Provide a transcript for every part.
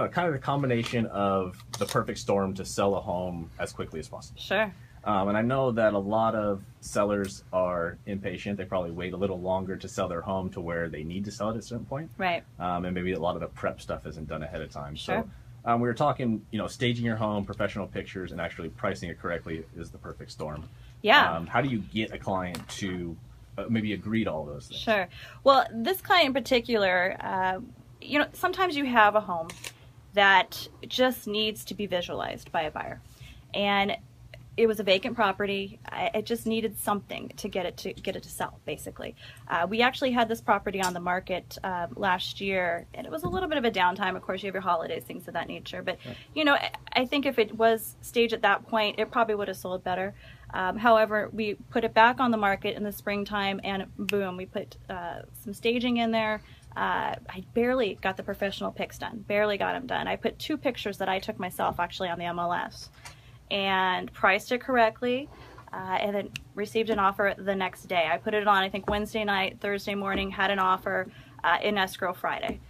kind of the combination of the perfect storm to sell a home as quickly as possible. Sure. And I know that a lot of sellers are impatient. They probably wait a little longer to sell their home to where they need to sell it at a certain point. Right. And maybe a lot of the prep stuff isn't done ahead of time. Sure. So we were talking, staging your home, professional pictures, and actually pricing it correctly is the perfect storm. Yeah. How do you get a client to maybe agree to all those things? Sure. Well, this client in particular, sometimes you have a home that just needs to be visualized by a buyer. And it was a vacant property. It just needed something to get it to sell, basically. We actually had this property on the market last year, and it was a little bit of a downtime. Of course, you have your holidays, things of that nature. But, I think if it was staged at that point, it probably would have sold better. However, we put it back on the market in the springtime, and boom, we put some staging in there. I barely got the professional pics done, barely got them done. I put 2 pictures that I took myself actually on the MLS and priced it correctly, and then received an offer the next day. I put it on, I think, Wednesday night, Thursday morning, had an offer in escrow Friday.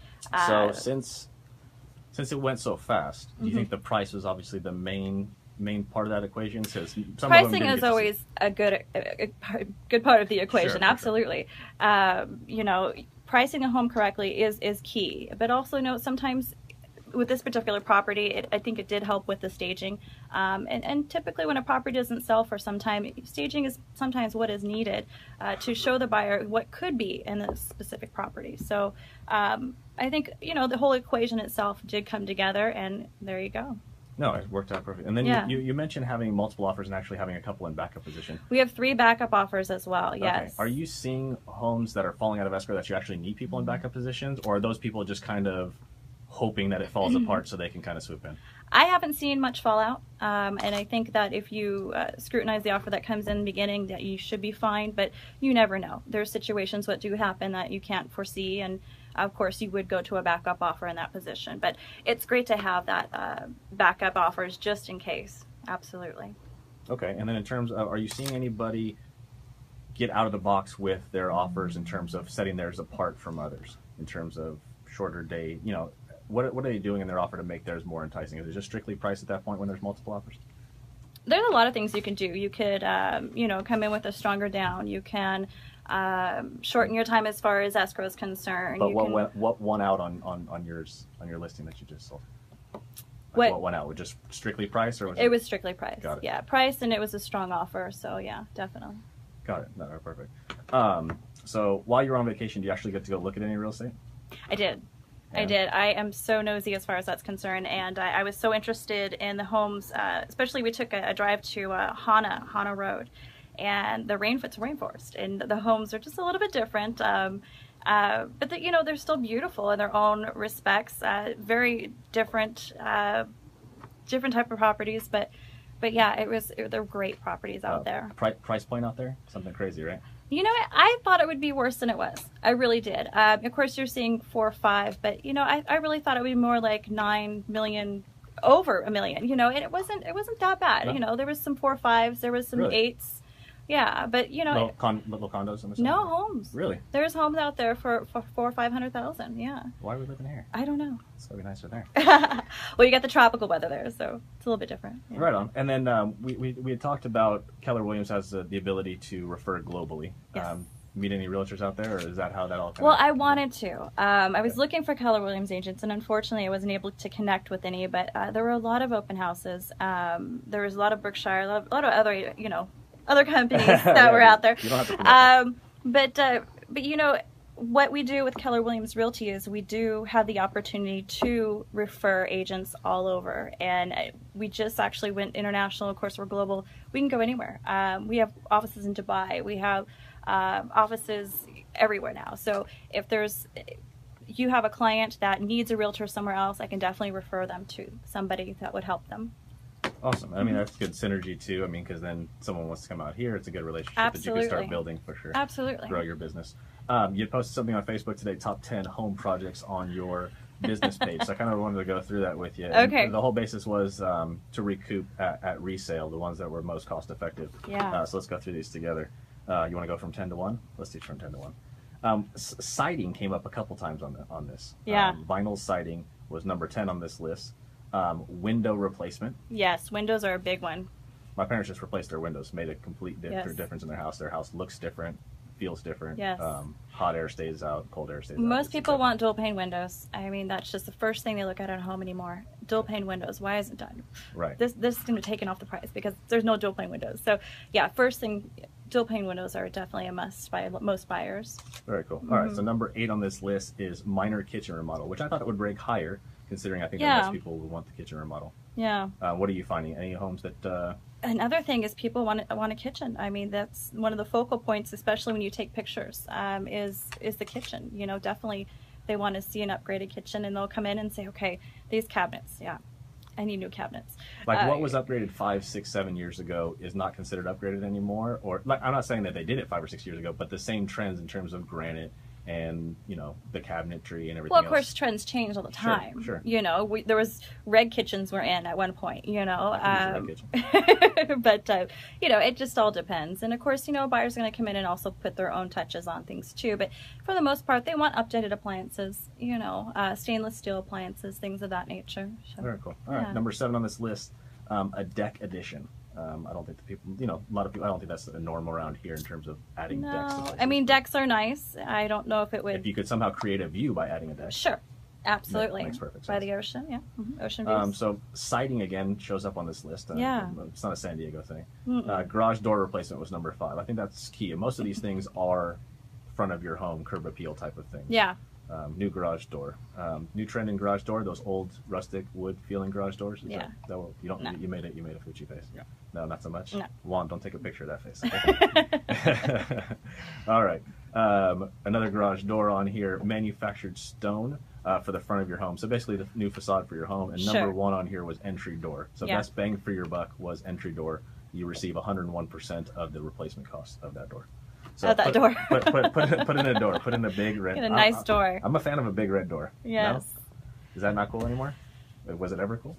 So since it went so fast, do you think the price was obviously the main part of that equation? Because pricing is always a good part of the equation. Sure, absolutely. Sure. Pricing a home correctly is key, but also sometimes with this particular property, I think it did help with the staging. And typically when a property doesn't sell for some time, staging is sometimes what is needed to show the buyer what could be in the specific property. So I think, the whole equation itself did come together, and there you go. No, it worked out perfect. And then you mentioned having multiple offers and actually having a couple in backup position. We have 3 backup offers as well, yes. Okay. Are you seeing homes that are falling out of escrow that you actually need people in backup positions, or are those people just kind of hoping that it falls apart so they can kind of swoop in? I haven't seen much fallout, and I think that if you scrutinize the offer that comes in the beginning, that you should be fine, but you never know. There's situations that do happen that you can't foresee, and of course you would go to a backup offer in that position, but it's great to have that backup offers just in case. Absolutely. Okay, and then in terms of, are you seeing anybody get out of the box with their offers in terms of setting theirs apart from others, in terms of shorter day, what are they doing in their offer to make theirs more enticing? Is it just strictly price at that point when there's multiple offers? There's a lot of things you can do. You could, come in with a stronger down. You can shorten your time as far as escrow is concerned. But what won out on your listing that you just sold? What went out? Was just strictly price, or was it was strictly price? Got it. Yeah, price, and it was a strong offer. So yeah, definitely. Got it. No, perfect. So while you were on vacation, do you actually get to go look at any real estate? I did. Yeah. I did. I am so nosy as far as that's concerned, and I was so interested in the homes, especially we took a drive to Hana Road, and the rainforest, and the homes are just a little bit different, but they're still beautiful in their own respects, very different type of properties, but yeah, they're great properties out there. Price point out there? Something crazy, right? I thought it would be worse than it was. I really did. Of course, you're seeing 4 or 5, but I really thought it would be more like 9 million, over $1 million. And it wasn't that bad. No. There was some 4 or 5s, there was some Really? 8s. Yeah, but little condos in the no homes. Really? There's homes out there for $400,000 or $500,000. Yeah. Why are we living here? I don't know. It's gotta be nicer there. Well, you got the tropical weather there, so it's a little bit different. Yeah. Right on. And then we had talked about Keller Williams has the ability to refer globally. Yes. Meet any realtors out there, or is that how that all? Well, I wanted to. I was looking for Keller Williams agents, and unfortunately, I wasn't able to connect with any. But there were a lot of open houses. There was a lot of Berkshire, a lot of other, other companies that were out there. You don't have to promote but what we do with Keller Williams Realty is we do have the opportunity to refer agents all over, and we just actually went international. Of course, we're global. We can go anywhere. We have offices in Dubai. We have offices everywhere now. So if you have a client that needs a realtor somewhere else, I can definitely refer them to somebody that would help them. Awesome. I mean, that's good synergy too. I mean, because then someone wants to come out here. It's a good relationship that you can start building for sure. Absolutely. Grow your business. You posted something on Facebook today, top 10 home projects on your business page. So I kind of wanted to go through that with you. Okay. And the whole basis was to recoup at resale, the ones that were most cost effective. Yeah. So let's go through these together. You want to go from 10 to 1? Let's do from 10 to 1. Siding came up a couple times on this. Yeah. Vinyl siding. was number 10 on this list. Window replacement. Yes, windows are a big one. My parents just replaced their windows, made a complete difference in their house. Their house looks different, feels different. Yes. Hot air stays out, cold air stays out. Most people want dual pane windows. I mean, that's just the first thing they look at a home anymore. Dual pane windows. Why isn't it done? Right. This is going to be taken off the price because there's no dual pane windows. So yeah, first thing, dual pane windows are definitely a must by most buyers. Very cool. All right, so number 8 on this list is minor kitchen remodel, which I thought it would rank higher, considering I think that most people would want the kitchen remodel. Yeah. What are you finding? Any homes that... Another thing is people want a kitchen. I mean, that's one of the focal points, especially when you take pictures, is the kitchen. You know, definitely they want to see an upgraded kitchen, and they'll come in and say, okay, these cabinets, yeah, I need new cabinets. Like what was upgraded 5, 6, 7 years ago is not considered upgraded anymore? Or, like, I'm not saying that they did it 5 or 6 years ago, but the same trends in terms of granite and, you know, the cabinetry and everything Well, of else. course, trends change all the time. Sure. You know, there was red kitchens were in at one point, you know. Red kitchen. But, you know, it just all depends. And, of course, you know, buyers are going to come in and also put their own touches on things, too. But for the most part, they want updated appliances, you know, stainless steel appliances, things of that nature. So, very cool. All right, number 7 on this list, a deck addition. I don't think the people, you know, a lot of people, I don't think that's a norm around here in terms of adding decks. No, I mean, decks are nice. I don't know if it would. If you could somehow create a view by adding a deck. Sure, absolutely. Makes perfect sense. By the ocean, yeah. Ocean views. So siding again shows up on this list. Yeah. It's not a San Diego thing. Garage door replacement was number 5. I think that's key. And most of these things are front of your home, curb appeal type of things. Yeah. New garage door. New trend in garage door, those old rustic wood feeling garage doors. Is Yeah. that what, you don't, No. you made a Fucci face. No. No, not so much. No. Juan, don't take a picture of that face. Okay? All right. Another garage door on here, manufactured stone for the front of your home. So basically the new facade for your home. And number 1 on here was entry door. So best bang for your buck was entry door. You receive 101% of the replacement cost of that door. So At that door. put in a door. Put in a big red. Get a nice door. I'm a fan of a big red door. Yes. No? Is that not cool anymore? Was it ever cool?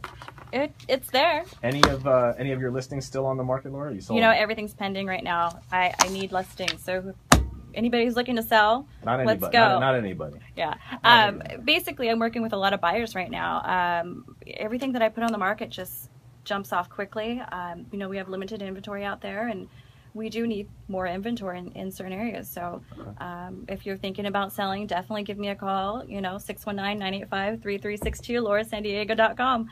It's there. Any of your listings still on the market, Laura? You sold? You know, everything's pending right now. I need listings. So anybody who's looking to sell, not anybody. let's go. Not anybody. Yeah. Basically, I'm working with a lot of buyers right now. Everything that I put on the market just jumps off quickly. You know, we have limited inventory out there, and we do need more inventory in certain areas. So if you're thinking about selling, definitely give me a call, you know, 619-985-3362, laurasandiego.com.